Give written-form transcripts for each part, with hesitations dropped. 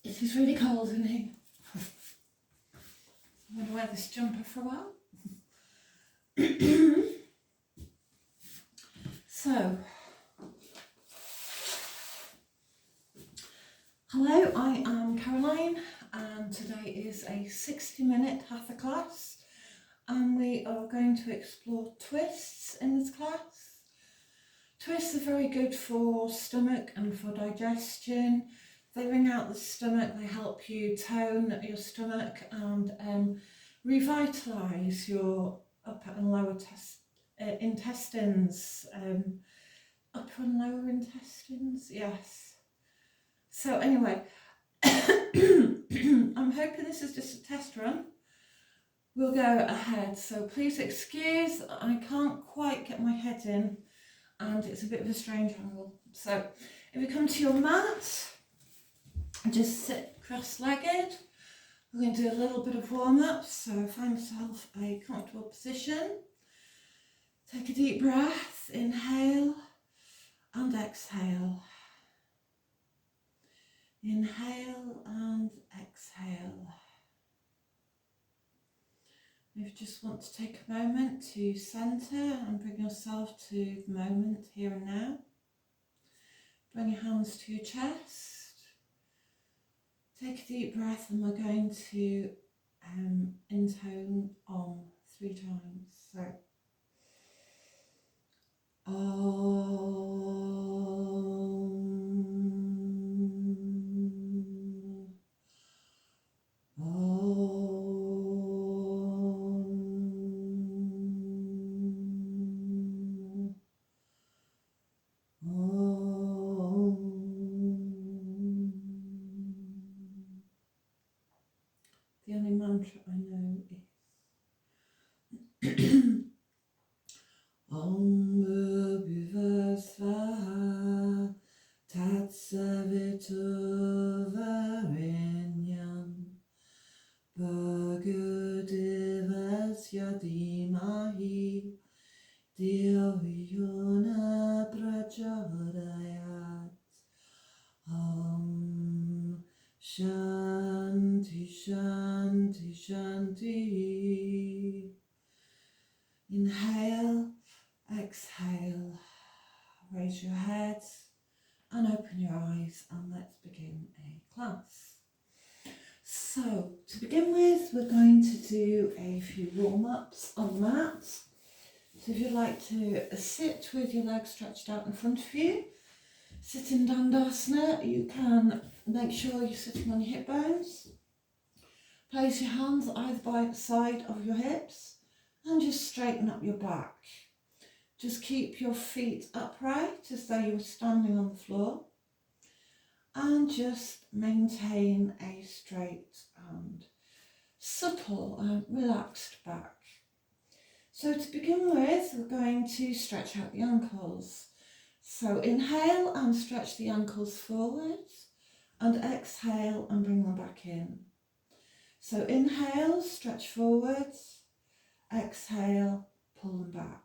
It is really cold in here. I'm going to wear this jumper for a while. So, hello, I am Caroline and today is a 60-minute Hatha class and we are going to explore twists in this class. Twists are very good for stomach and for digestion. They wring out the stomach, they help you tone your stomach and revitalise your upper and lower intestines. Upper and lower intestines, yes. So anyway, I'm hoping this is just a test run. We'll go ahead, so please excuse, I can't quite get my head in and it's a bit of a strange angle. So if you come to your mat, just sit cross-legged. We're going to do a little bit of warm-up, so find yourself a comfortable position. Take a deep breath, inhale and exhale. Inhale and exhale. You just want to take a moment to centre and bring yourself to the moment here and now. Bring your hands to your chest. Take a deep breath and we're going to intone Om 3 times. So, the only mantra I know is Om Bhuvasvaha Tatsavituvarenyam Bhargo Devasya Dhimahi Dhiyo Yo Na Prachodayat. Om Shanti Shanti Shanti. Inhale, exhale, raise your head and open your eyes and let's begin a class. So to begin with, we're going to do a few warm-ups on the mat. So if you'd like to sit with your legs stretched out in front of you, sit in Dandasana, you can make sure you're sitting on your hip bones. Place your hands either by the side of your hips and just straighten up your back. Just keep your feet upright as though you were standing on the floor and just maintain a straight and supple and relaxed back. So to begin with, we're going to stretch out the ankles. So inhale and stretch the ankles forwards and exhale and bring them back in. So inhale, stretch forwards, exhale, pull them back.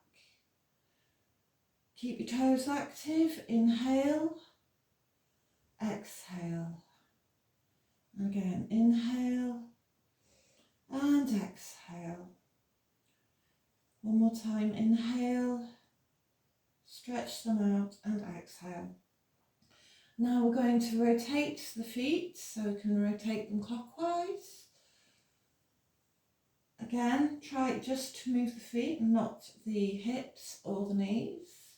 Keep your toes active, inhale, exhale. Again, inhale and exhale. One more time, inhale, stretch them out and exhale. Now we're going to rotate the feet, so we can rotate them clockwise. Again, try just to move the feet, not the hips or the knees.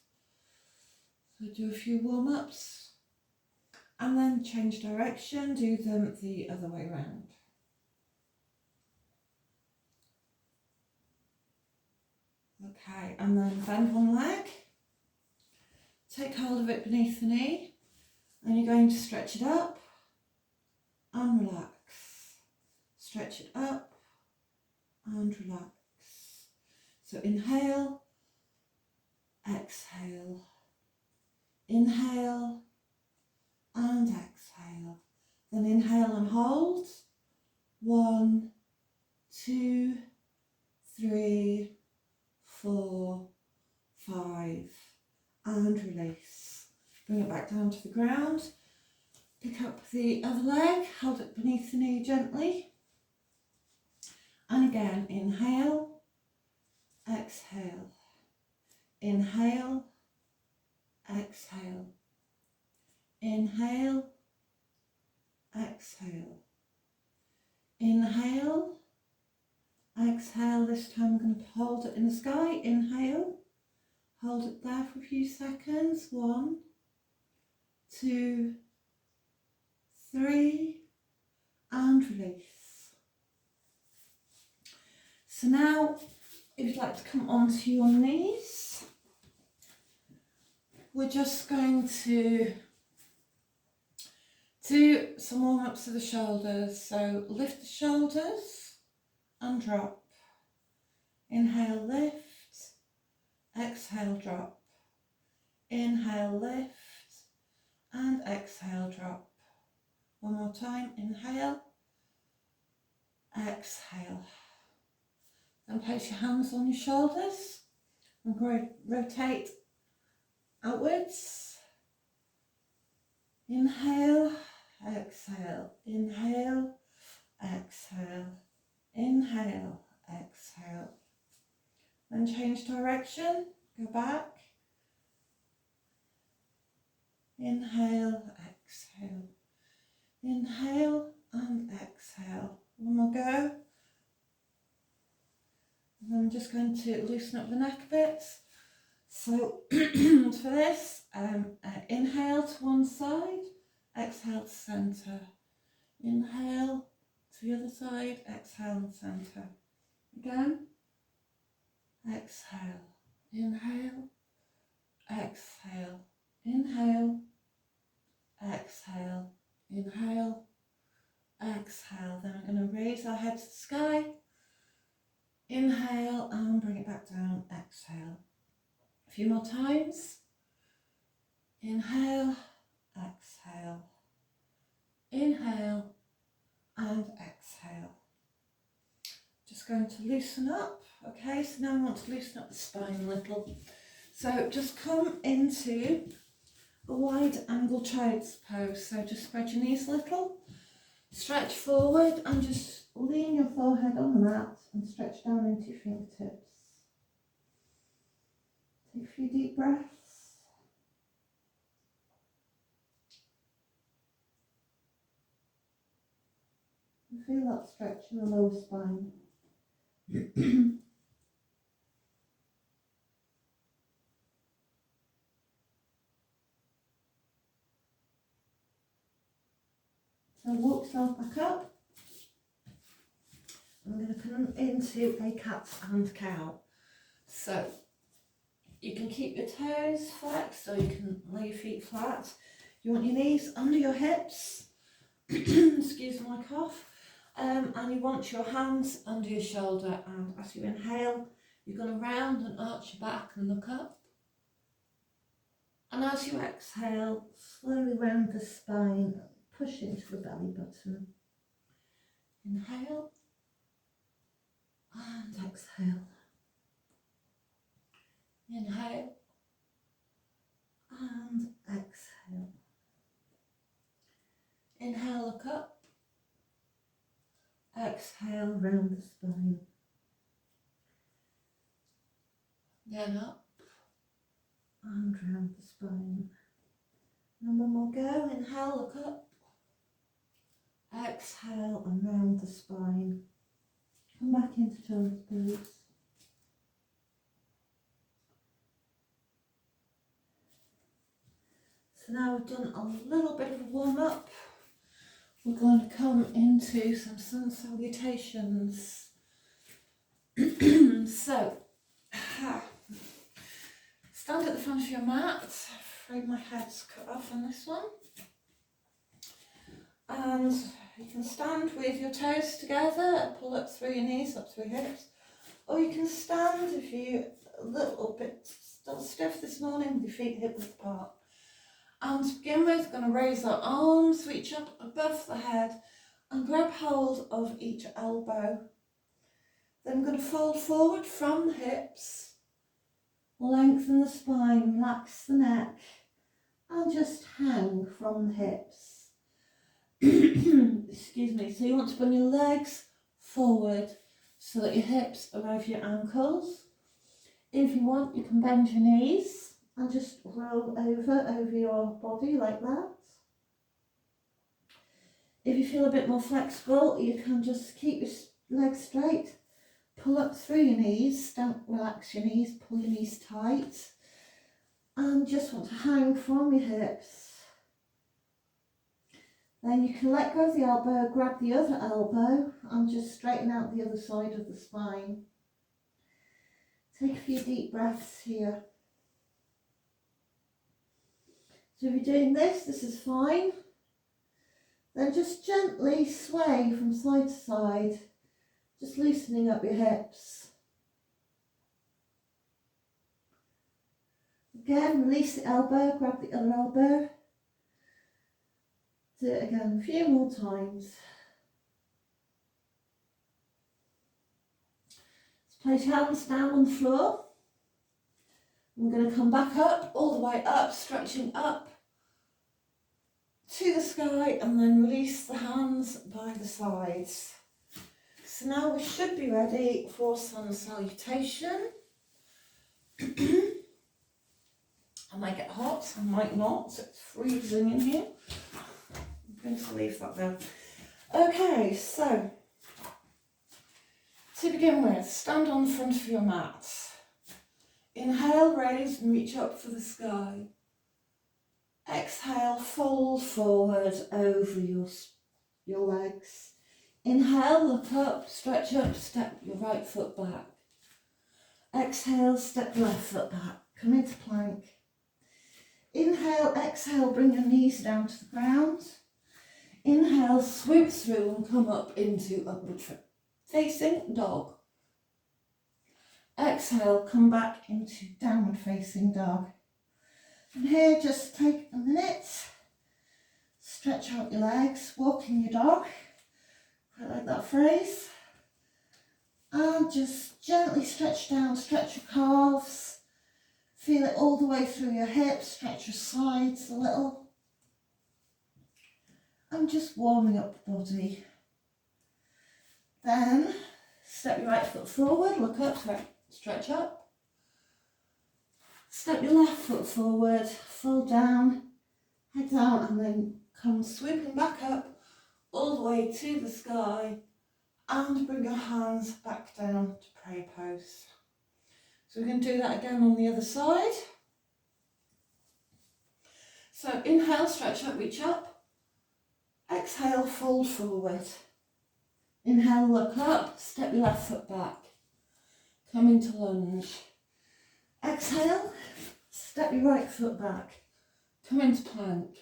So do a few warm-ups and then change direction, do them the other way around. Okay, and then bend one leg, take hold of it beneath the knee, and you're going to stretch it up and relax. Stretch it up and relax. So inhale, exhale, inhale and exhale. Then inhale and hold. 1, 2, 3, 4, 5 and release. Bring it back down to the ground. Pick up the other leg, hold it beneath the knee gently. And again, inhale, exhale, inhale, exhale, inhale, exhale, inhale, exhale. This time I'm going to hold it in the sky. Inhale, hold it there for a few seconds. 1, 2, 3, and release. So now, if you'd like to come onto your knees, we're just going to do some warm-ups of the shoulders. So lift the shoulders and drop. Inhale, lift, exhale, drop. Inhale, lift, and exhale, drop. One more time, inhale, exhale. Then place your hands on your shoulders and rotate outwards. Inhale, exhale, inhale, exhale, inhale, exhale. Then change direction, go back. Inhale, exhale, inhale and exhale. One more go. And I'm just going to loosen up the neck a bit. So for this, inhale to one side, exhale to centre. Inhale to the other side, exhale and centre. Again, exhale, inhale, exhale, inhale, exhale, inhale, exhale. Then we're going to raise our head to the sky. Inhale and bring it back down, exhale. A few more times. Inhale, exhale, inhale and exhale. Just going to loosen up. Okay, so now I want to loosen up the spine a little. So just come into a wide angle child's pose. So just spread your knees a little, stretch forward and just lean your forehead on the mat and stretch down into your fingertips. Take a few deep breaths. And feel that stretch in the lower spine. So walk yourself back up. I'm going to come into a cat and cow. So you can keep your toes flexed or you can lay your feet flat. You want your knees under your hips. Excuse my cough. And you want your hands under your shoulder, and as you inhale, you're going to round and arch your back and look up. And as you exhale, slowly round the spine, push into the belly button. Inhale and exhale. Inhale and exhale. Inhale, look up. Exhale, round the spine. Then up and round the spine. And one more go. Inhale, look up. Exhale and round the spine. Come back into child's pose. So now we've done a little bit of a warm up. We're going to come into some sun salutations. So, stand at the front of your mat. Afraid my head's cut off on this one. And you can stand with your toes together, pull up through your knees, up through your hips. Or you can stand if you're a little bit still stiff this morning with your feet hip width apart. And to begin with, we're going to raise our arms, reach up above the head and grab hold of each elbow. Then we're going to fold forward from the hips, lengthen the spine, relax the neck and just hang from the hips. excuse me, so you want to bring your legs forward so that your hips are over your ankles. If you want, you can bend your knees and just roll over your body like that. If you feel a bit more flexible, you can just keep your legs straight, pull up through your knees, don't relax your knees, pull your knees tight, and just want to hang from your hips. Then you can let go of the elbow, grab the other elbow, and just straighten out the other side of the spine. Take a few deep breaths here. So if you're doing this is fine. Then just gently sway from side to side, just loosening up your hips. Again, release the elbow, grab the other elbow. Do it again a few more times. Place your hands down on the floor. We're going to come back up, all the way up, stretching up to the sky, and then release the hands by the sides. So now we should be ready for sun salutation. I might get hot, I might not, it's freezing in here. I'm going to leave that there. Okay, so to begin with, stand on the front of your mat. Inhale, raise and reach up for the sky. Exhale, fold forward over your legs. Inhale, look up, stretch up, step your right foot back. Exhale, step your left foot back. Come into plank. Inhale, exhale, bring your knees down to the ground. Inhale, swoop through and come up into upward facing dog. Exhale, come back into downward facing dog. And here, just take a minute, stretch out your legs, walking your dog, quite like that phrase, and just gently stretch down, stretch your calves, feel it all the way through your hips, stretch your sides a little, and just warming up the body. Then, step your right foot forward, look up, stretch up. Step your left foot forward, fold down, head down, and then come swooping back up all the way to the sky, and bring your hands back down to prayer pose. So we're going to do that again on the other side. So inhale, stretch up, reach up. Exhale, fold forward. Inhale, look up, step your left foot back. Come into lunge. Exhale, step your right foot back. Come into plank.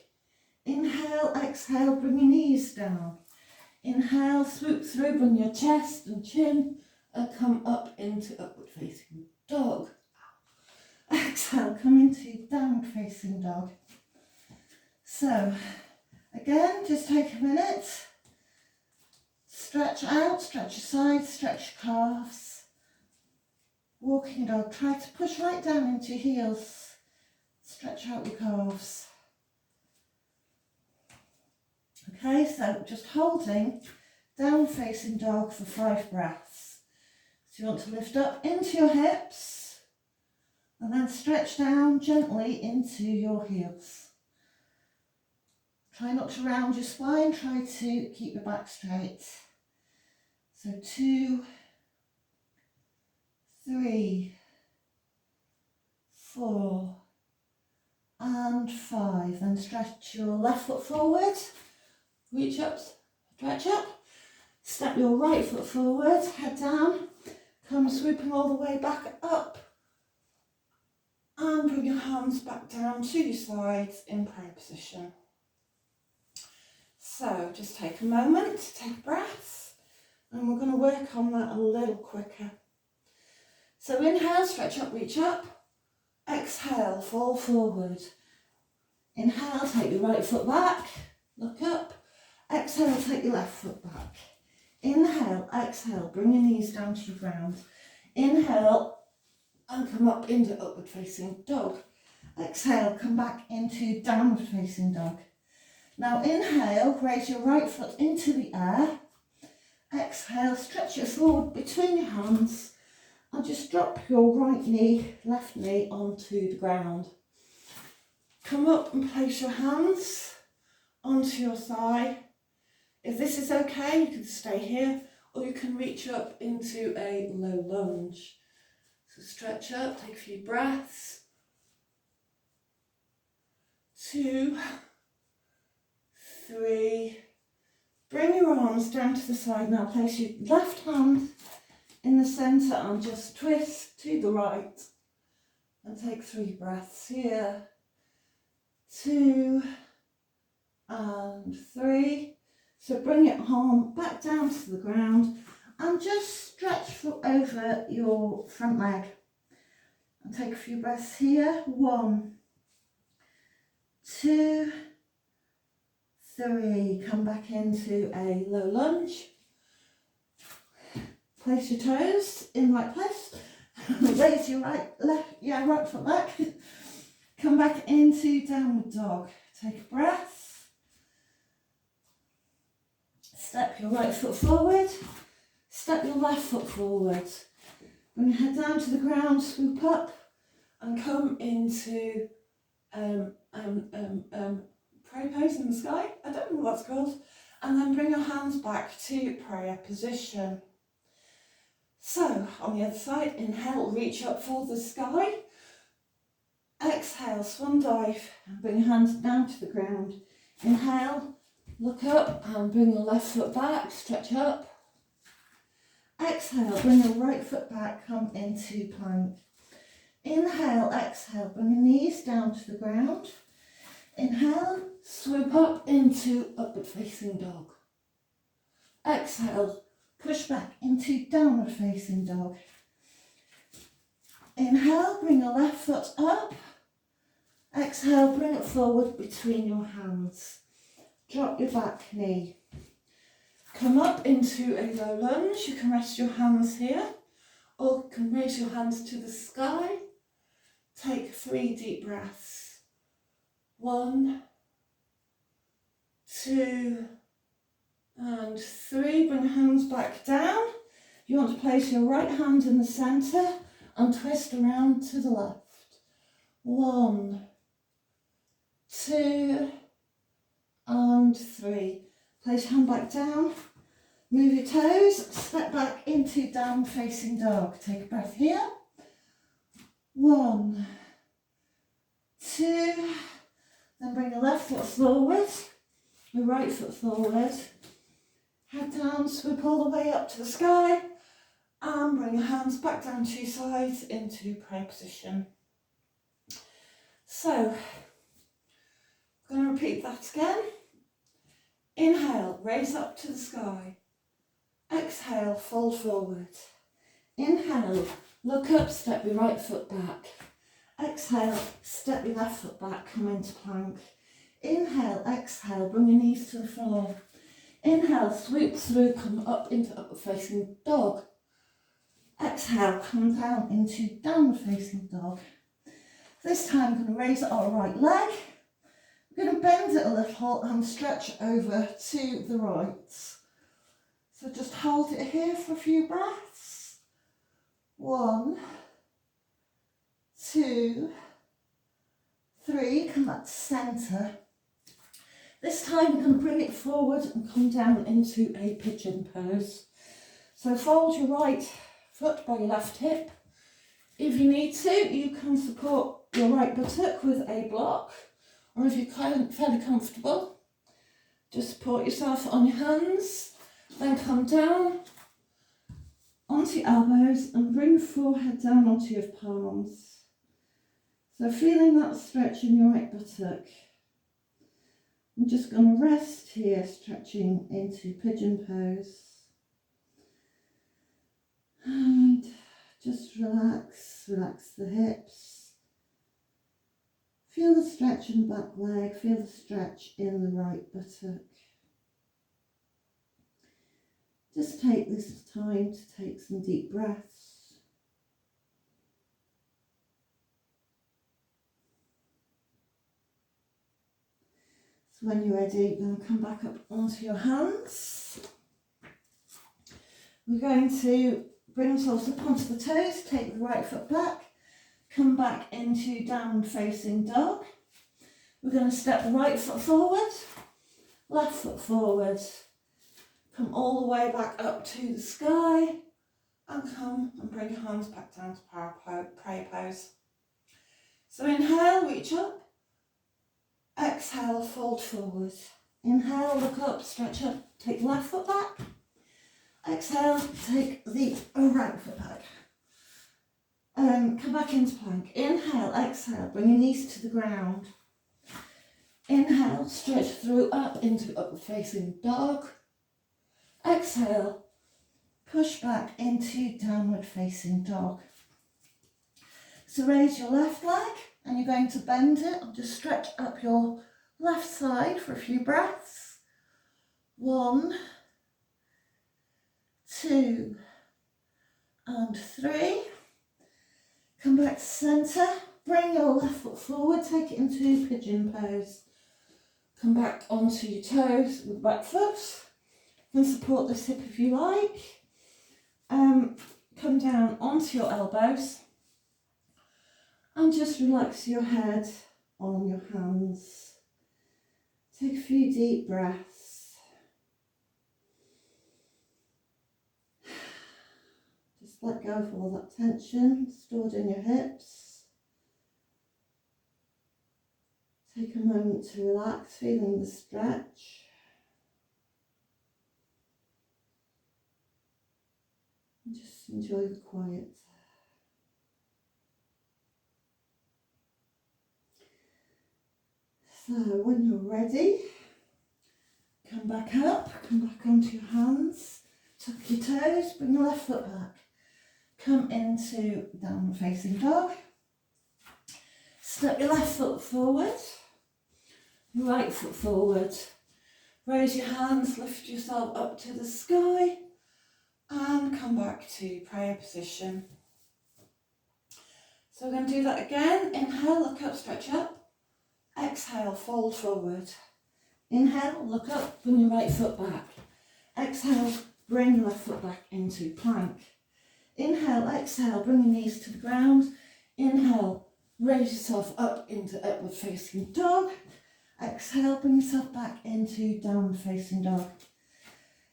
Inhale, exhale, bring your knees down. Inhale, swoop through, bring your chest and chin and come up into upward facing dog. Exhale, come into downward facing dog. So, again, just take a minute. Stretch out, stretch your sides, stretch your calves. Walking dog, try to push right down into your heels. Stretch out your calves. Okay, so just holding down facing dog for 5 breaths. So you want to lift up into your hips and then stretch down gently into your heels. Try not to round your spine, try to keep your back straight. So 2, 3, 4 and 5. Then stretch your left foot forward, reach up, stretch up, step your right foot forward, head down, come swooping all the way back up and bring your hands back down to your sides in prayer position. So just take a moment, take a breath, and we're going to work on that a little quicker. So inhale, stretch up, reach up. Exhale, fall forward. Inhale, take your right foot back, look up. Exhale, take your left foot back. Inhale, exhale, bring your knees down to the ground. Inhale, and come up into upward facing dog. Exhale, come back into downward facing dog. Now inhale, raise your right foot into the air. Exhale, stretch it forward between your hands and just drop your right knee, left knee onto the ground. Come up and place your hands onto your thigh. If this is okay, you can stay here or you can reach up into a low lunge. So stretch up, take a few breaths. 2, 3. Bring your arms down to the side now. Place your left hand in the centre and just twist to the right. And take 3 breaths here. 2 and 3. So bring your arm back down to the ground and just stretch over your front leg. And take a few breaths here. 1, 2, 3. Come back into a low lunge. Place your toes in right place. Raise your right foot back. Come back into downward dog. Take a breath. Step your right foot forward. Step your left foot forward. Bring your head down to the ground, swoop up and come into prayer pose in the sky. I don't know what that's called. And then bring your hands back to prayer position. So on the other side, inhale, reach up for the sky. Exhale, swan dive and bring your hands down to the ground. Inhale, look up and bring your left foot back, stretch up. Exhale, bring your right foot back, come into plank. Inhale, exhale, bring your knees down to the ground. Inhale, swoop up into upward facing dog. Exhale, push back into downward facing dog. Inhale, bring your left foot up. Exhale, bring it forward between your hands. Drop your back knee. Come up into a low lunge. You can rest your hands here or you can raise your hands to the sky. Take 3 deep breaths. 1, 2 and 3. Bring your hands back down. You want to place your right hand in the centre and twist around to the left. 1, 2 and 3. Place your hand back down. Move your toes. Step back into down facing dog. Take a breath here. 1, 2. Then bring your left foot forward. Your right foot forward. Head down. Swoop all the way up to the sky. And bring your hands back down to your sides into prayer position. So, I'm going to repeat that again. Inhale, raise up to the sky. Exhale, fold forward. Inhale, look up, step your right foot back. Exhale, step your left foot back, come into plank. Inhale, exhale, bring your knees to the floor. Inhale, swoop through, come up into upward facing dog. Exhale, come down into downward facing dog. This time I'm going to raise our right leg. We're going to bend it a little and stretch over to the right. So just hold it here for a few breaths. 1, 2, 3. Come back to centre. This time we're going to bring it forward and come down into a pigeon pose. So fold your right foot by your left hip. If you need to, you can support your right buttock with a block, or if you're fairly comfortable, just support yourself on your hands, then come down onto your elbows and bring your forehead down onto your palms. So feeling that stretch in your right buttock. I'm just going to rest here, stretching into pigeon pose. And just relax the hips. Feel the stretch in the back leg, feel the stretch in the right buttock. Just take this time to take some deep breaths. So when you're ready, you're going to come back up onto your hands. We're going to bring ourselves up onto the toes, take the right foot back, come back into downward facing dog. We're going to step the right foot forward, left foot forward, come all the way back up to the sky, and come and bring your hands back down to prayer pose. So inhale, reach up. Exhale, fold forward. Inhale, look up, stretch up, take the left foot back. Exhale, take the right foot back. Come back into plank. Inhale, exhale, bring your knees to the ground. Inhale, stretch through up into upward facing dog. Exhale, push back into downward facing dog. So raise your left leg and you're going to bend it and just stretch up your left side for a few breaths. 1, 2, and 3. Come back to centre. Bring your left foot forward, take it into pigeon pose. Come back onto your toes with the back foot. You can support this hip if you like. Come down onto your elbows and just relax your head on your hands. Take a few deep breaths. Just let go of all that tension stored in your hips. Take a moment to relax, feeling the stretch. And just enjoy the quiet. So when you're ready, come back up, come back onto your hands, tuck your toes, bring your left foot back. Come into downward facing dog. Step your left foot forward, your right foot forward. Raise your hands, lift yourself up to the sky and come back to prayer position. So we're going to do that again. Inhale, look up, stretch up. Exhale, fold forward. Inhale, look up, bring your right foot back. Exhale, bring your left foot back into plank. Inhale, exhale, bring your knees to the ground. Inhale, raise yourself up into upward facing dog. Exhale, bring yourself back into downward facing dog.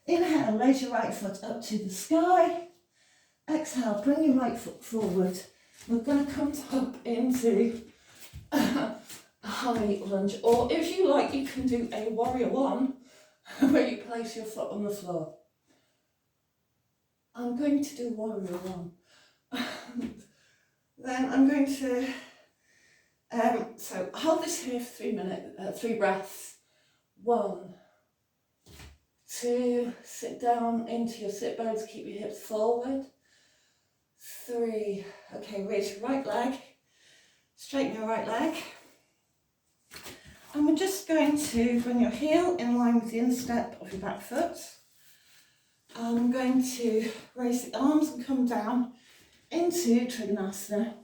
Inhale, raise your right foot up to the sky. Exhale, bring your right foot forward. We're going to come up into a high lunge, or if you like, you can do a warrior one where you place your foot on the floor. I'm going to do warrior one. Then I'm going to so hold this here for 3 minutes, 3 breaths. 1, 2, sit down into your sit bones, keep your hips forward. 3, okay, raise your right leg, straighten your right leg. And we're just going to bring your heel in line with the instep of your back foot. I'm going to raise the arms and come down into Trikonasana.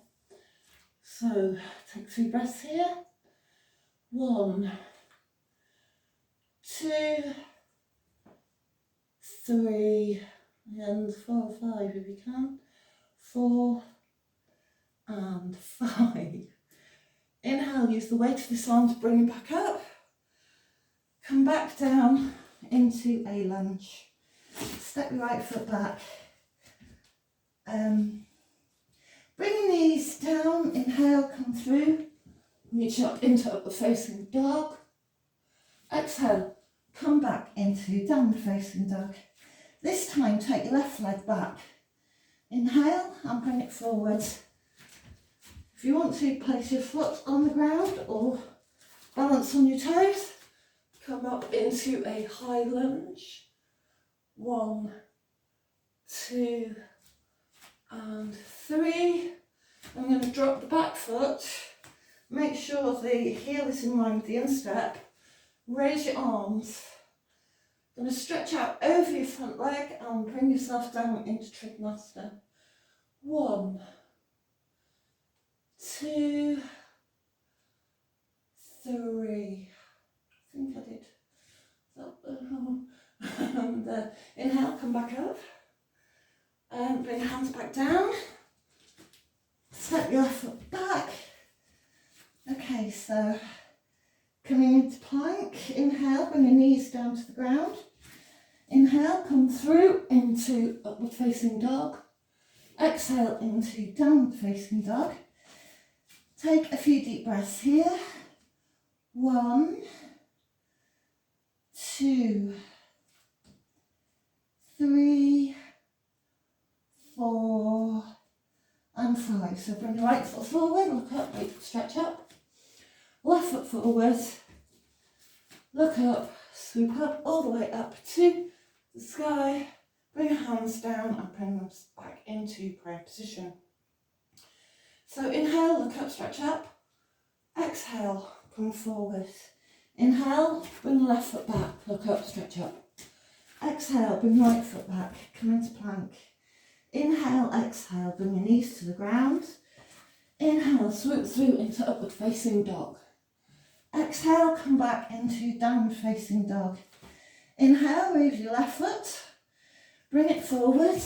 So take 3 breaths here. 1, 2, 3, and 4 or 5 if you can. 4 and 5. Inhale, use the weight of this arm to bring you back up. Come back down into a lunge. Step your right foot back. Bring your knees down. Inhale, come through. Reach up into upward facing dog. Exhale, come back into downward facing dog. This time, take your left leg back. Inhale and bring it forward. If you want to, place your foot on the ground or balance on your toes. Come up into a high lunge. 1, 2, and 3. I'm going to drop the back foot. Make sure the heel is in line with the instep. Raise your arms. Going to stretch out over your front leg and bring yourself down into Trikonasana. 1, 2, 3. I think I And inhale, come back up. Bring your hands back down. Step your left foot back. Okay, so coming into plank. Inhale, bring your knees down to the ground. Inhale, come through into upward facing dog. Exhale into downward facing dog. Take a few deep breaths here. 1, 2, 3, 4, and 5. So bring your right foot forward, look up, stretch up. Left foot forward, look up, swoop up, all the way up to the sky. Bring your hands down and bring them back into prayer position. So inhale, look up, stretch up. Exhale, come forward. Inhale, bring the left foot back, look up, stretch up. Exhale, bring right foot back, come into plank. Inhale, exhale, bring your knees to the ground. Inhale, swoop through into upward facing dog. Exhale, come back into downward facing dog. Inhale, move your left foot, bring it forward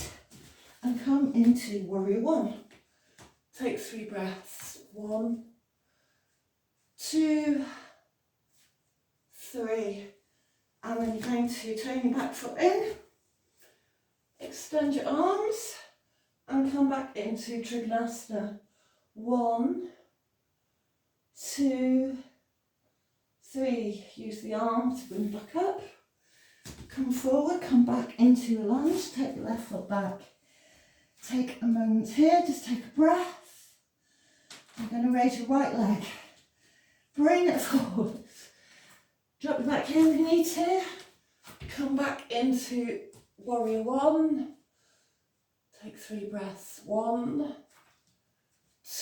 and come into warrior 1. Take 3 breaths. 1, 2, 3. And then you're going to turn your back foot in, extend your arms and come back into Trikonasana. 1, 2, 3. Use the arm to bring back up. Come forward, come back into a lunge, take your left foot back. Take a moment here, just take a breath. You're going to raise your right leg. Bring it forward. Drop your back here if you need to. Come back into warrior 1. Take 3 breaths. 1,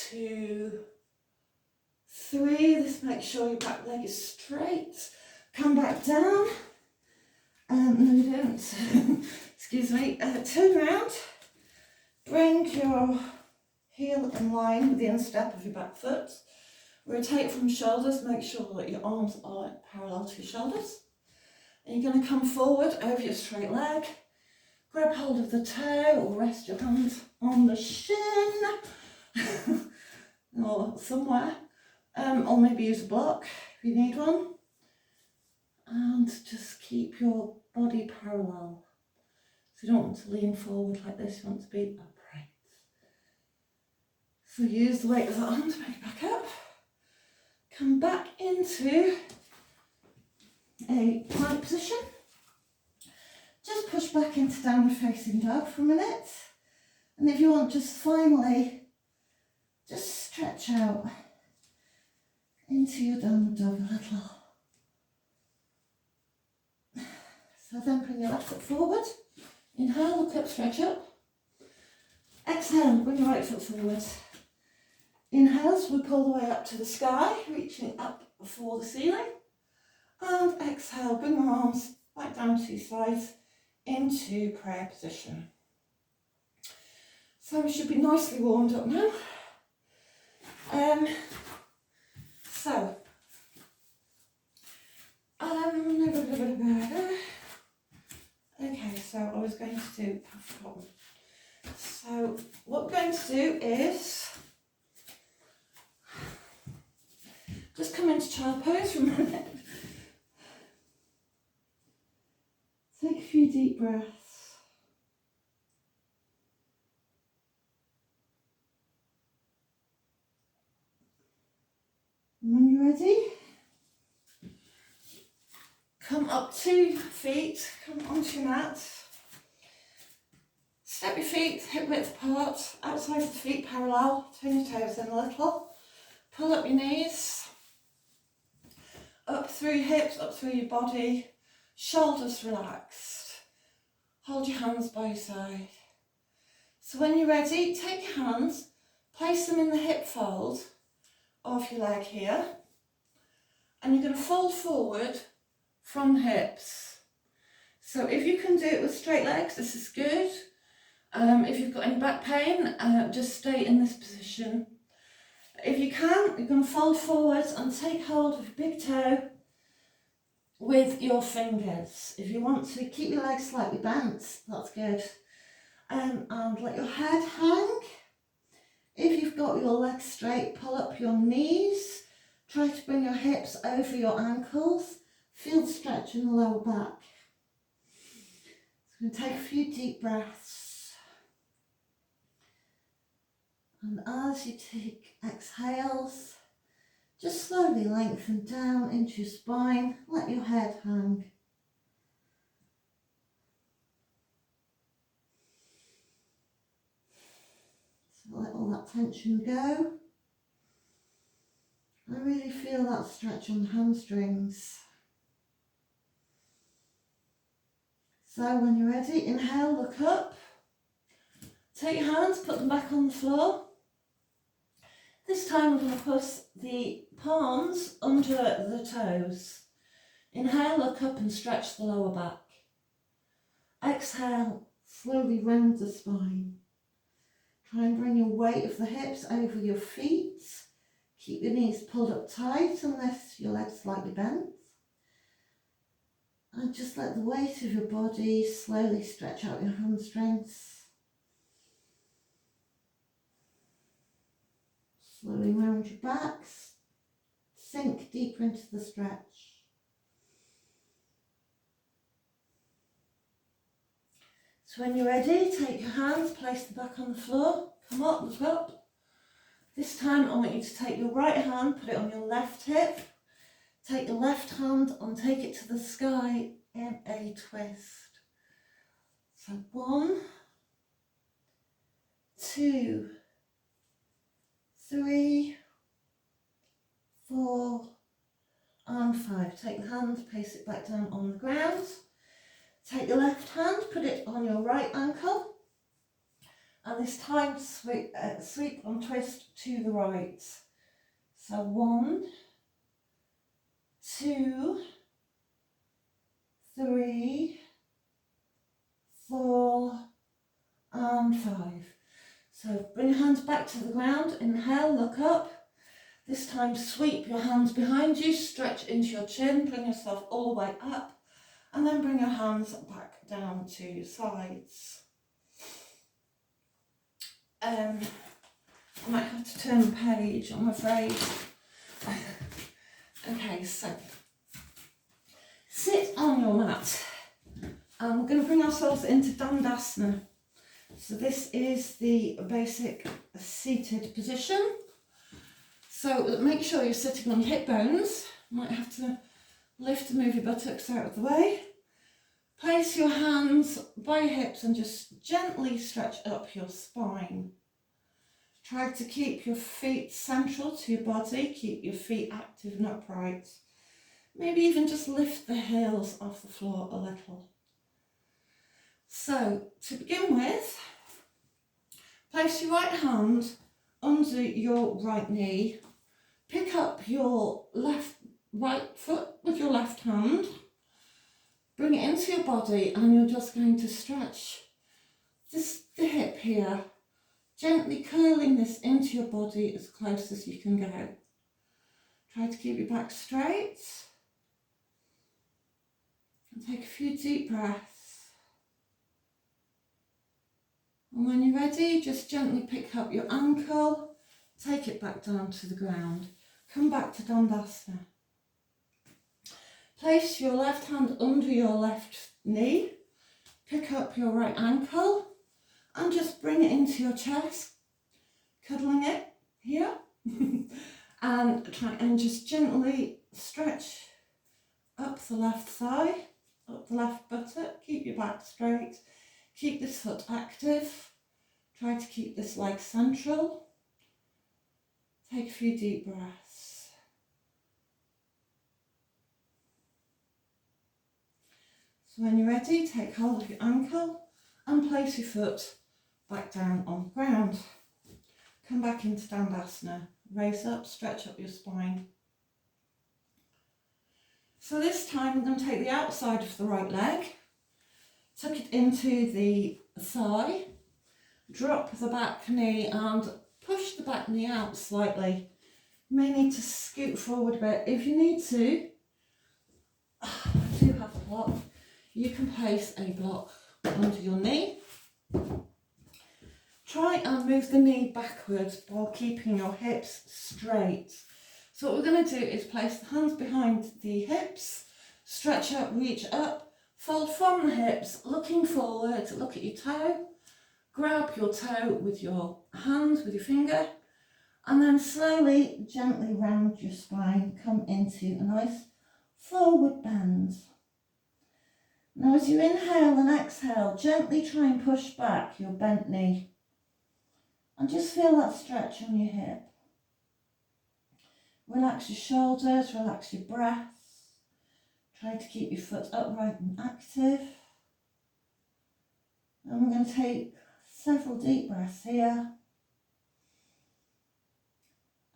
2, 3. This makes sure your back leg is straight. Come back down. No, you don't. Excuse me. Turn around. Bring your heel in line with the instep of your back foot. Rotate from shoulders. Make sure that your arms are parallel to your shoulders. And you're going to come forward over your straight leg. Grab hold of the toe or rest your hands on the shin or somewhere. Or maybe use a block if you need one. And just keep your body parallel. So you don't want to lean forward like this, you want to be upright. So use the weight of the arm to bring it back up. Come back into a plank position. Just push back into downward facing dog for a minute. And if you want, just finally, just stretch out into your downward dog a little. So then bring your left foot forward. Inhale, look up, stretch up. Exhale, bring your right foot forward. Inhale, swoop all the way up to the sky, reaching up for the ceiling. And exhale, bring your arms back down to your sides into prayer position. So we should be nicely warmed up now. Okay, so I was going to do, I've forgotten. So what we're going to do is just come into child pose for a minute. Take a few deep breaths. And when you're ready, come up 2 feet, come onto your mat. Step your feet hip width apart, outside of the feet parallel, turn your toes in a little. Pull up your knees, up through your hips, up through your body, shoulders relaxed. Hold your hands by your side. So when you're ready, take your hands, place them in the hip fold of your leg here, and you're going to fold forward from the hips. So if you can do it with straight legs, this is good. If you've got any back pain, just stay in this position. If you can, you're going to fold forwards and take hold of your big toe, with your fingers. If you want to keep your legs slightly bent, that's good. And let your head hang. If you've got your legs straight, pull up your knees. Try to bring your hips over your ankles. Feel the stretch in the lower back. So I'm going to take a few deep breaths. And as you take exhales, just slowly lengthen down into your spine. Let your head hang. So let all that tension go. I really feel that stretch on the hamstrings. So when you're ready, inhale, look up. Take your hands, put them back on the floor. This time I'm going to put the palms under the toes. Inhale, look up and stretch the lower back. Exhale, slowly round the spine. Try and bring your weight of the hips over your feet. Keep your knees pulled up tight and lift your legs slightly bent. And just let the weight of your body slowly stretch out your hamstrings. Slowly round your back. Sink deeper into the stretch. So when you're ready, take your hands, place them back on the floor. Come up, look up. This time I want you to take your right hand, put it on your left hip. Take your left hand and take it to the sky in a twist. So 1, 2, 3, 4 and 5. Take the hand, place it back down on the ground. Take your left hand, put it on your right ankle. And this time sweep and twist to the right. So 1, 2, 3, 4 and 5. So bring your hands back to the ground. Inhale, look up. This time sweep your hands behind you, stretch into your chin, bring yourself all the way up, and then bring your hands back down to your sides. I might have to turn the page, I'm afraid. Okay, so sit on your mat. And we're going to bring ourselves into Dandasana. So this is the basic seated position. So make sure you're sitting on your hip bones. You might have to lift and move your buttocks out of the way. Place your hands by your hips and just gently stretch up your spine. Try to keep your feet central to your body, keep your feet active and upright. Maybe even just lift the heels off the floor a little. So, to begin with, place your right hand under your right knee. Pick up your right foot with your left hand. Bring it into your body and you're just going to stretch the hip here, gently curling this into your body as close as you can go. Try to keep your back straight and take a few deep breaths. And when you're ready, just gently pick up your ankle, take it back down to the ground. Come back to Dandasana. Place your left hand under your left knee, pick up your right ankle and just bring it into your chest, cuddling it here and try and just gently stretch up the left thigh, up the left buttock, keep your back straight, keep this foot active, try to keep this leg central, take a few deep breaths. So when you're ready, take hold of your ankle and place your foot back down on the ground. Come back into Dandasana. Raise up, stretch up your spine. So this time I'm going to take the outside of the right leg, tuck it into the thigh, drop the back knee and push the back knee out slightly. You may need to scoot forward a bit if you need to. you can place a block under your knee. Try and move the knee backwards while keeping your hips straight. So what we're going to do is place the hands behind the hips, stretch up, reach up, fold from the hips, looking forward, look at your toe, grab your toe with your hand, with your finger, and then slowly, gently round your spine, come into a nice forward bend. Now as you inhale and exhale, gently try and push back your bent knee. And just feel that stretch on your hip. Relax your shoulders, relax your breath. Try to keep your foot upright and active. And we're going to take several deep breaths here.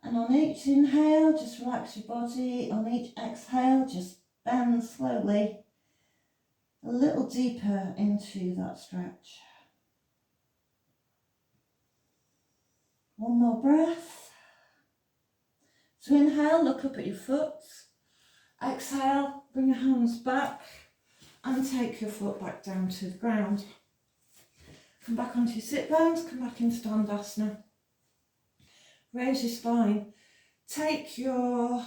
And on each inhale, just relax your body. On each exhale, just bend slowly a little deeper into that stretch. One more breath. So inhale, look up at your foot. Exhale, bring your hands back and take your foot back down to the ground. Come back onto your sit bones, come back into Dandasana. Raise your spine. Take your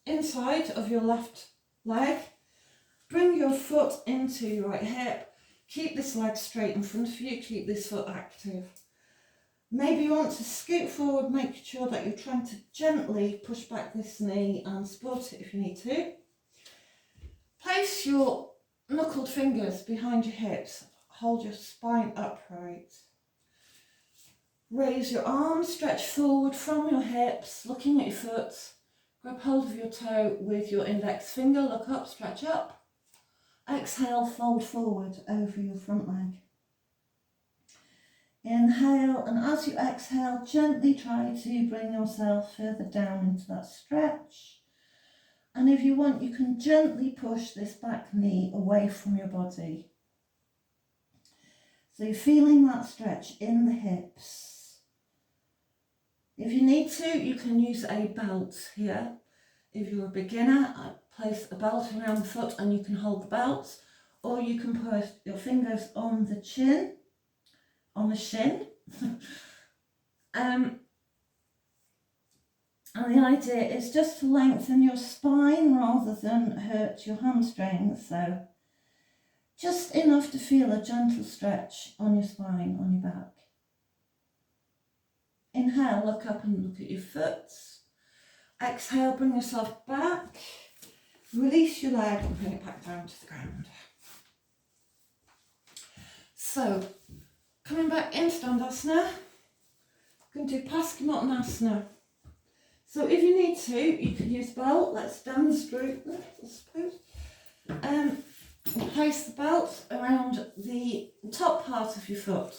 inside of your left leg. Bring your foot into your right hip. Keep this leg straight in front of you. Keep this foot active. Maybe you want to scoot forward, make sure that you're trying to gently push back this knee and support it if you need to. Place your knuckled fingers behind your hips. Hold your spine upright. Raise your arms, stretch forward from your hips, looking at your foot. Grab hold of your toe with your index finger, look up, stretch up. Exhale, fold forward over your front leg. Inhale, and as you exhale, gently try to bring yourself further down into that stretch. And if you want, you can gently push this back knee away from your body. So you're feeling that stretch in the hips. If you need to, you can use a belt here. If you're a beginner, place a belt around the foot and you can hold the belt. Or you can put your fingers on the chin, on the shin. And the idea is just to lengthen your spine rather than hurt your hamstrings. So just enough to feel a gentle stretch on your spine, on your back. Inhale, look up and look at your foot. Exhale, bring yourself back. Release your leg and bring it back down to the ground. So, coming back into Dandasana, we're going to do Paschimottanasana. So if you need to, you can use belt. Let's demonstrate that, I suppose. Place the belt around the top part of your foot.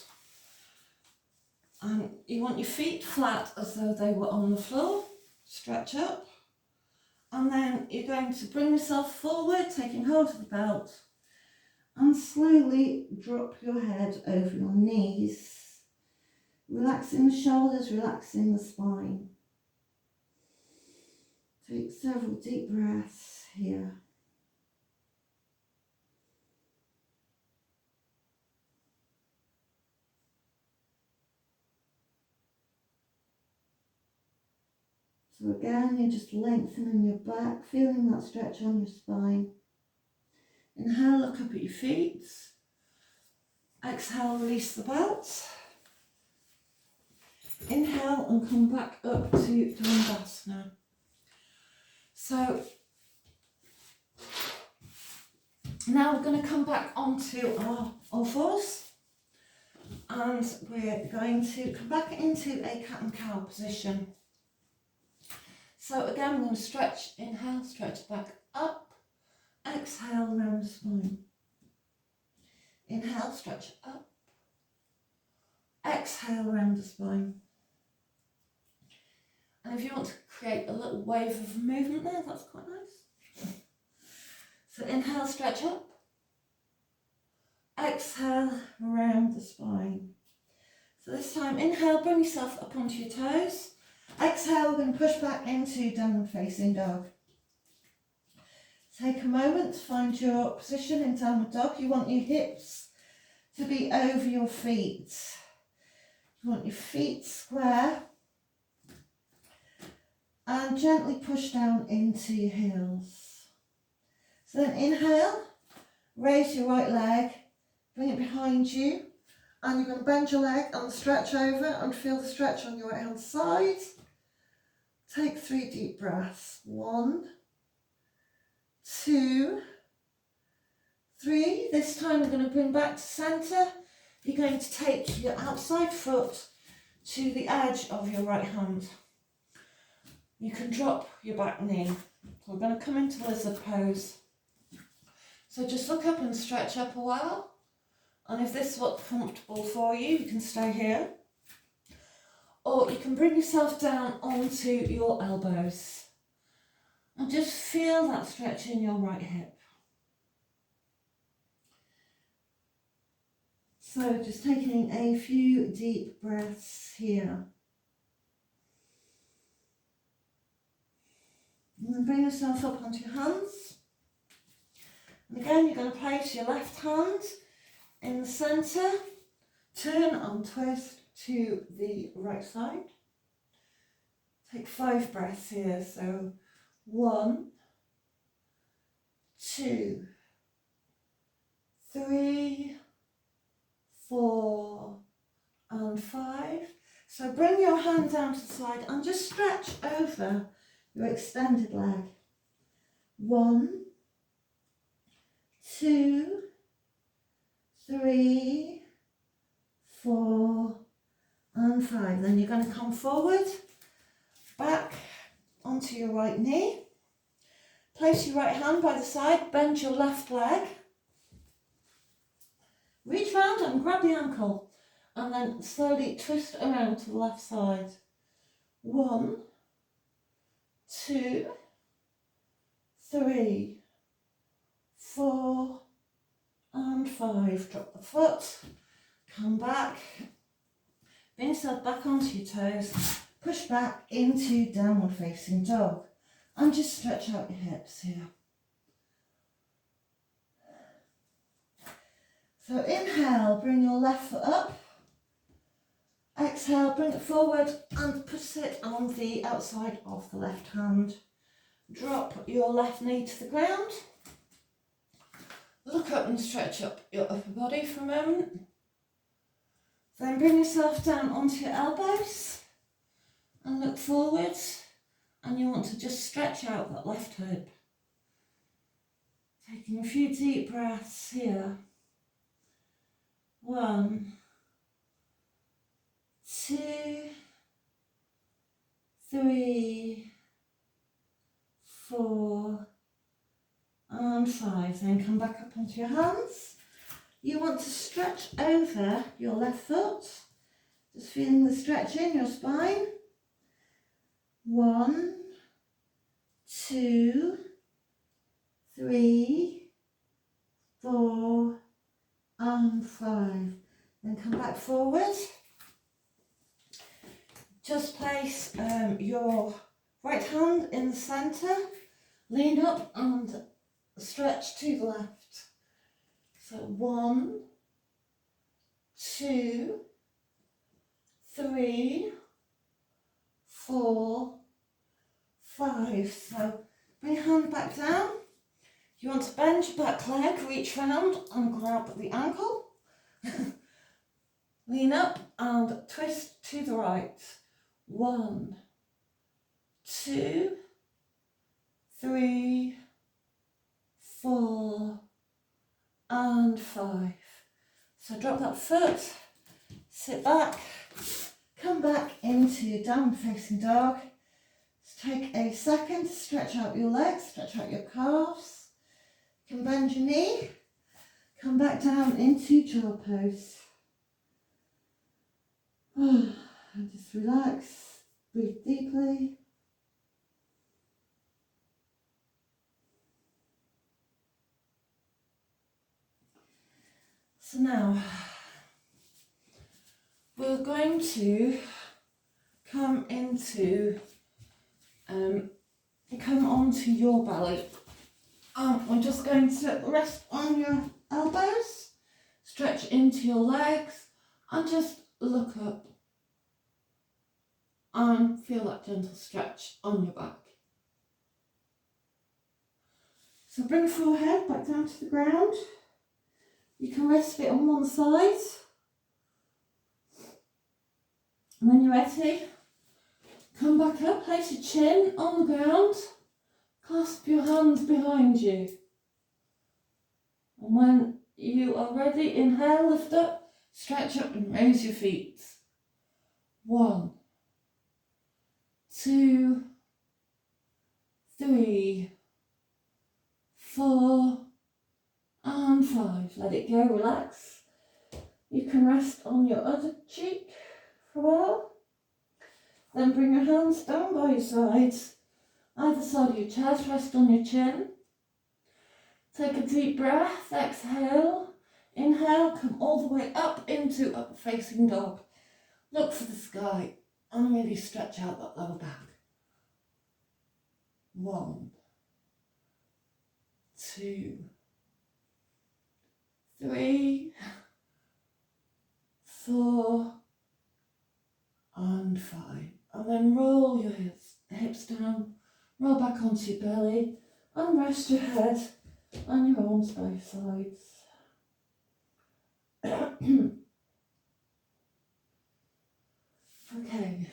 And you want your feet flat as though they were on the floor. Stretch up. And then you're going to bring yourself forward, taking hold of the belt. And slowly drop your head over your knees. Relaxing the shoulders, relaxing the spine. Take several deep breaths here. So again, you're just lengthening your back, feeling that stretch on your spine. Inhale, look up at your feet. Exhale, release the belt. Inhale and come back up to Dandasana. So now we're going to come back onto our all fours and we're going to come back into a cat and cow position. So again, we're going to stretch, inhale, stretch back up, exhale, round the spine. Inhale, stretch up, exhale, round the spine. And if you want to create a little wave of movement there, that's quite nice. So inhale, stretch up, exhale, round the spine. So this time, inhale, bring yourself up onto your toes. Exhale, we're going to push back into downward facing dog. Take a moment to find your position in downward dog. You want your hips to be over your feet. You want your feet square and gently push down into your heels. So then inhale, raise your right leg, bring it behind you, and you're going to bend your leg and stretch over and feel the stretch on your right hand side. Take 3 deep breaths. 1, 2, 3. This time we're going to bring back to centre. You're going to take your outside foot to the edge of your right hand. You can drop your back knee. So we're going to come into lizard pose. So just look up and stretch up a while. And if this is what's comfortable for you, you can stay here. Or you can bring yourself down onto your elbows. And just feel that stretch in your right hip. So just taking a few deep breaths here. And then bring yourself up onto your hands. And again, you're going to place your left hand in the centre. Turn and twist to the right side. Take 5 breaths here. So 1, 2, 3, 4, and 5. So bring your hand down to the side and just stretch over your extended leg. 1, 2, 3, 4, and 5. Then you're going to come forward, back onto your right knee. Place your right hand by the side, bend your left leg. Reach round and grab the ankle, and then slowly twist around to the left side. 1, 2, 3, 4, and 5. Drop the foot, come back, bring yourself back onto your toes, push back into downward facing dog, and just stretch out your hips here. So inhale, bring your left foot up. Exhale, bring it forward and put it on the outside of the left hand. Drop your left knee to the ground. Look up and stretch up your upper body for a moment. Then bring yourself down onto your elbows and look forwards. And you want to just stretch out that left hip. Taking a few deep breaths here. 1, 2, 3, 4, and 5. Then come back up onto your hands. You want to stretch over your left foot. Just feeling the stretch in your spine. 1, 2, 3, 4, and 5. Then come back forward. Just place your right hand in the centre. Lean up and stretch to the left. So 1, 2, 3, 4, 5. So bring your hand back down. You want to bend your back leg, reach round and grab the ankle. Lean up and twist to the right. 1, 2, 3, 4, and 5. So drop that foot, sit back, come back into downward facing dog. Just take a second to stretch out your legs, stretch out your calves. You can bend your knee, come back down into child pose. And just relax, breathe deeply. So now we're going to come onto your belly. we're just going to rest on your elbows, stretch into your legs, and just look up and feel that gentle stretch on your back. So bring forehead back down to the ground. You can rest it on one side. And when you're ready, come back up, place your chin on the ground, clasp your hands behind you. And when you are ready, inhale, lift up, stretch up and raise your feet. 1, 2, 3, 4, and 5. Let it go, relax. You can rest on your other cheek for a while. Then bring your hands down by your sides, either side of your chest, rest on your chin. Take a deep breath, exhale. Inhale, come all the way up into up facing dog. Look for the sky and really stretch out that lower back. 1, 2, 3, 4, and 5. And then roll your hips down, roll back onto your belly, and rest your head and your arms both sides. Okay,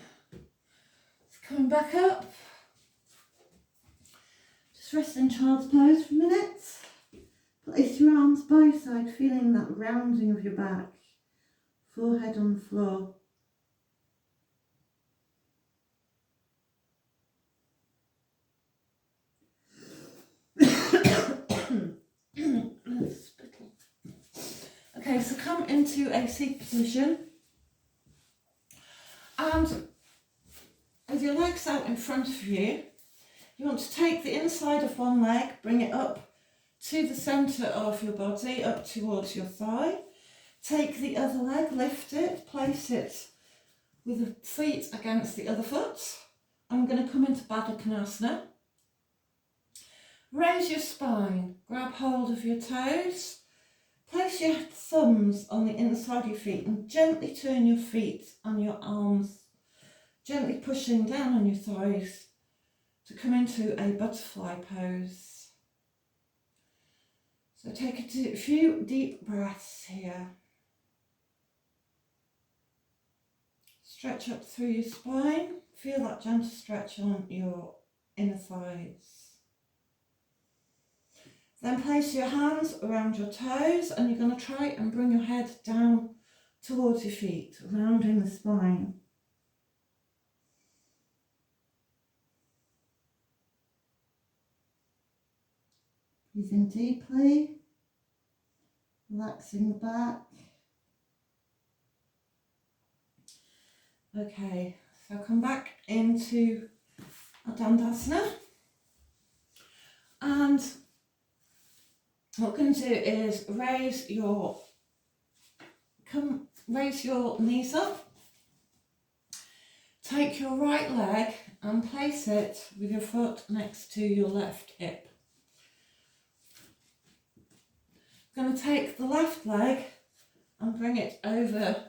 so coming back up, just rest in child's pose for a minute. Place your arms both sides, feeling that rounding of your back, forehead on the floor. Okay, so come into a seated position and with your legs out in front of you, you want to take the inside of one leg, bring it up to the centre of your body, up towards your thigh. Take the other leg, lift it, place it with the feet against the other foot. I'm going to come into Baddha Konasana. Raise your spine, grab hold of your toes. Place your thumbs on the inside of your feet and gently turn your feet and your arms, gently pushing down on your thighs to come into a butterfly pose. So take a few deep breaths here. Stretch up through your spine, feel that gentle stretch on your inner thighs. Then place your hands around your toes and you're going to try and bring your head down towards your feet, rounding the spine. Breathe in deeply, relaxing the back. Okay, so come back into a Dandasana. And what we're going to do is raise your knees up. Take your right leg and place it with your foot next to your left hip. I'm going to take the left leg and bring it over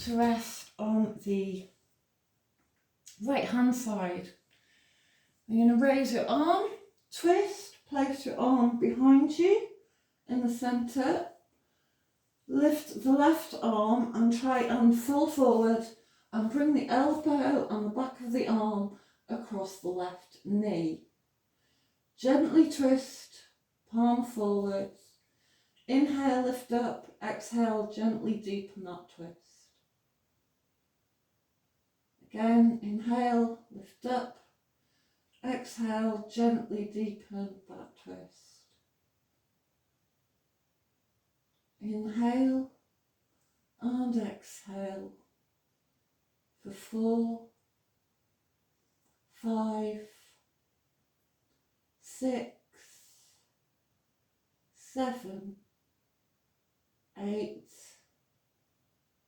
to rest on the right hand side. You're going to raise your arm, twist, place your arm behind you in the centre, lift the left arm and try and fall forward and bring the elbow and the back of the arm across the left knee. Gently twist, palm forwards. Inhale, lift up, exhale, gently deepen that twist. Again, inhale, lift up, exhale, gently deepen that twist. Inhale and exhale for 4, 5, 6, 7, 8,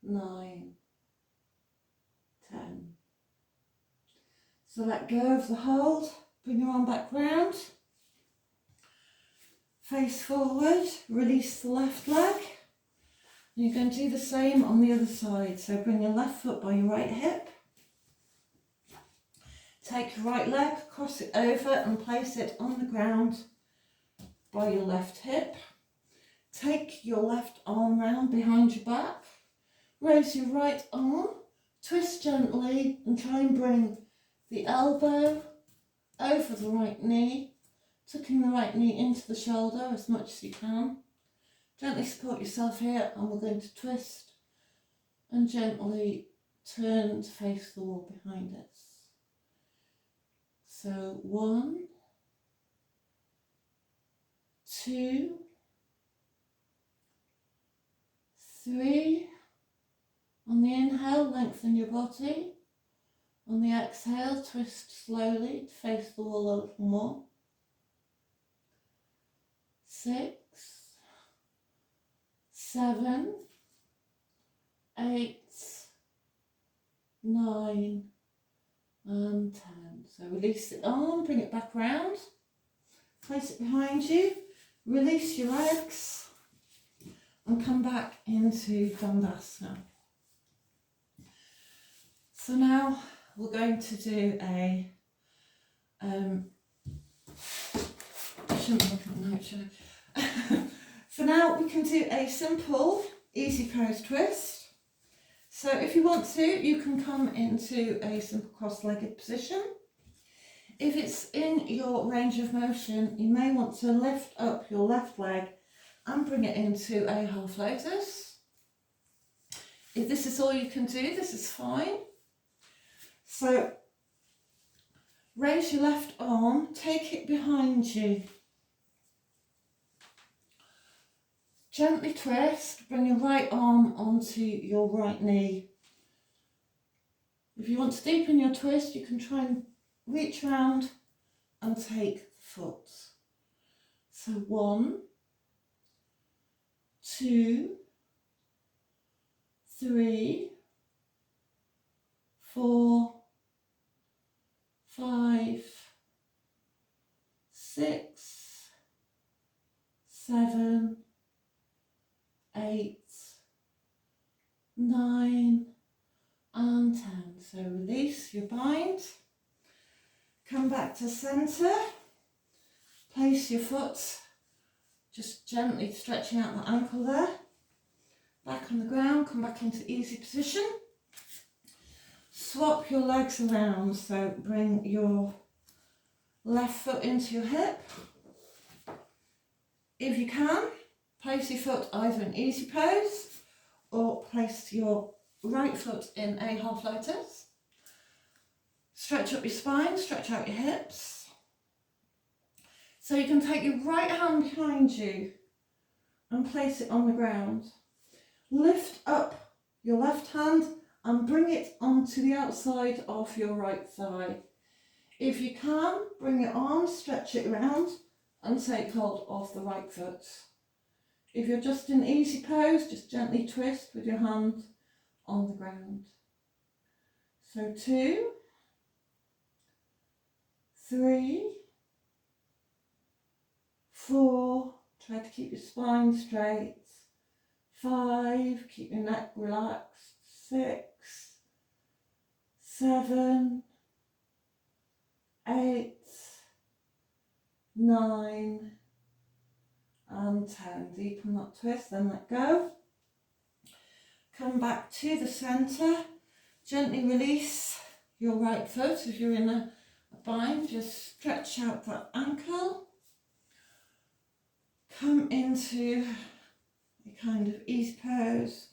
9, 10. So let go of the hold, bring your arm back round. face forward, release the left leg. And you're going to do the same on the other side. So bring your left foot by your right hip. Take your right leg, cross it over and place it on the ground by your left hip. Take your left arm round behind your back. Raise your right arm, twist gently and try and bring the elbow over the right knee, tucking the right knee into the shoulder as much as you can. Gently support yourself here and we're going to twist and gently turn to face the wall behind us. So 1, 2, 3. On the inhale, lengthen your body. On the exhale, twist slowly to face the wall a little more. 6, 7, 8, 9, and 10. So release the arm, bring it back round, place it behind you, release your legs, and come back into Dandasana. So now we're going to do a, I shouldn't look at my notes, should I? For now we can do a simple easy pose twist. So if you want to, you can come into a simple cross-legged position. If it's in your range of motion, you may want to lift up your left leg and bring it into a half lotus. If this is all you can do, this is fine. So raise your left arm, take it behind you. Gently twist, bring your right arm onto your right knee. If you want to deepen your twist, you can try and reach round and take the foot. So 1, 2, 3, 4, 5, 6, 7, 8, 9, and 10. So release your bind. Come back to centre. Place your foot, just gently stretching out the ankle there. Back on the ground, come back into easy position. Swap your legs around, so bring your left foot into your hip. If you can, place your foot either in easy pose or place your right foot in a half lotus. Stretch up your spine, stretch out your hips. So you can take your right hand behind you and place it on the ground. Lift up your left hand and bring it onto the outside of your right thigh. If you can, bring your arm, stretch it around and take hold of the right foot. If you're just in easy pose, just gently twist with your hand on the ground. So 2, 3, 4, try to keep your spine straight. 5, keep your neck relaxed. 6, 7, 8, 9, and 10. Deepen that twist, then let go. Come back to the centre. Gently release your right foot. If you're in a bind, just stretch out that ankle. Come into a kind of easy pose,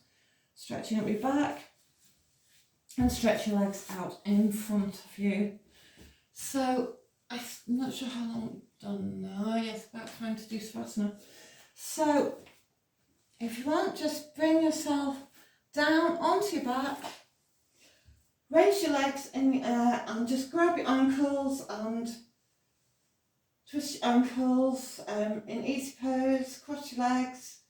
stretching up your back and stretch your legs out in front of you. So I'm not sure how long we've done now. Yes, about time to do Savasana. So if you want, just bring yourself down onto your back, raise your legs in the air and just grab your ankles and twist your ankles in easy pose, cross your legs,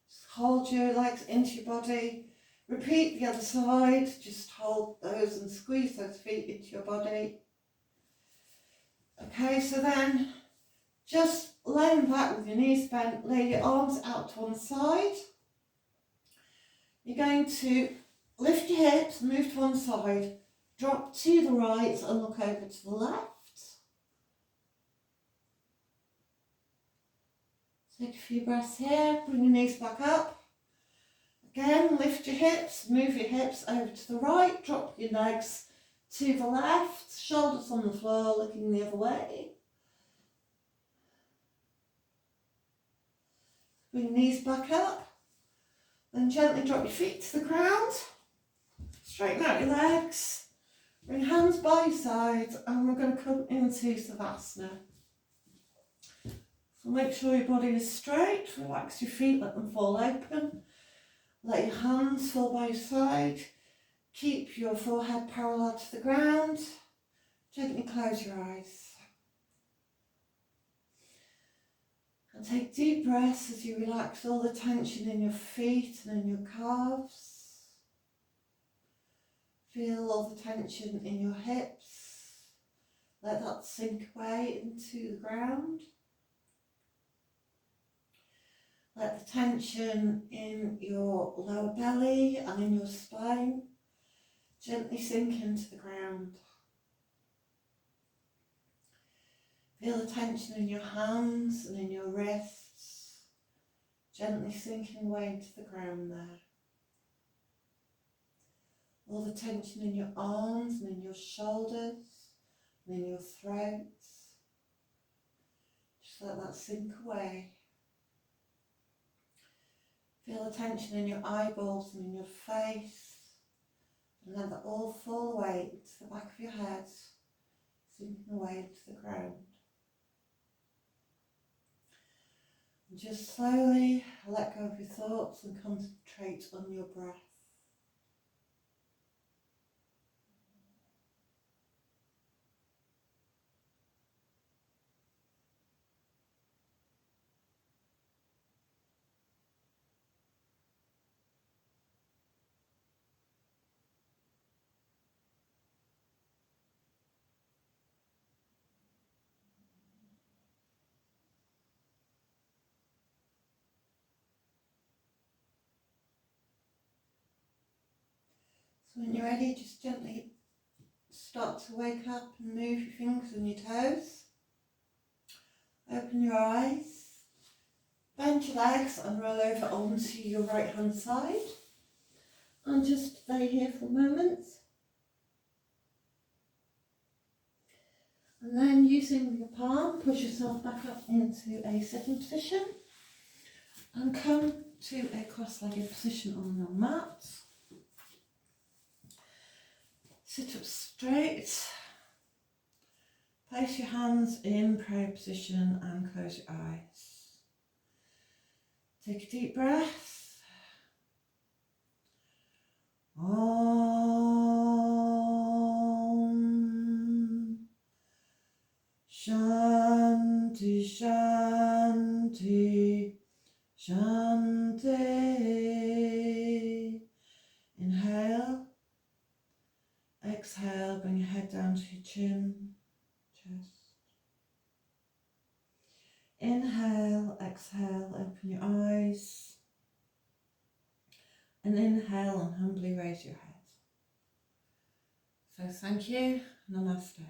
just hold your legs into your body. Repeat the other side, just hold those and squeeze those feet into your body. Okay, so then Just laying back with your knees bent, lay your arms out to one side. You're going to lift your hips, move to one side, drop to the right and look over to the left. Take a few breaths here, bring your knees back up. Again, lift your hips, move your hips over to the right, drop your legs to the left, shoulders on the floor, looking the other way. Bring your knees back up, then gently drop your feet to the ground. Straighten out your legs, bring hands by your sides, and we're going to come into Savasana. So make sure your body is straight, relax your feet, let them fall open. Let your hands fall by your side. Keep your forehead parallel to the ground. Gently close your eyes. And take deep breaths as you relax all the tension in your feet and in your calves. Feel all the tension in your hips. Let that sink away into the ground. Let the tension in your lower belly and in your spine gently sink into the ground. Feel the tension in your hands and in your wrists, gently sinking away into the ground there. All the tension in your arms and in your shoulders and in your throat. Just let that sink away. Feel the tension in your eyeballs and in your face, and let that all fall away into the back of your head, sinking away into the ground. And just slowly let go of your thoughts and concentrate on your breath. So when you're ready, just gently start to wake up and move your fingers and your toes. Open your eyes, bend your legs and roll over onto your right hand side. And just stay here for a moment. And then using your palm, push yourself back up into a sitting position. And come to a cross-legged position on your mat. Sit up straight, place your hands in prayer position and close your eyes. Take a deep breath. Om Shanti Shanti Shanti. Inhale. Exhale, bring your head down to your chin, chest. Inhale, exhale, open your eyes. And inhale and humbly raise your head. So thank you, namaste.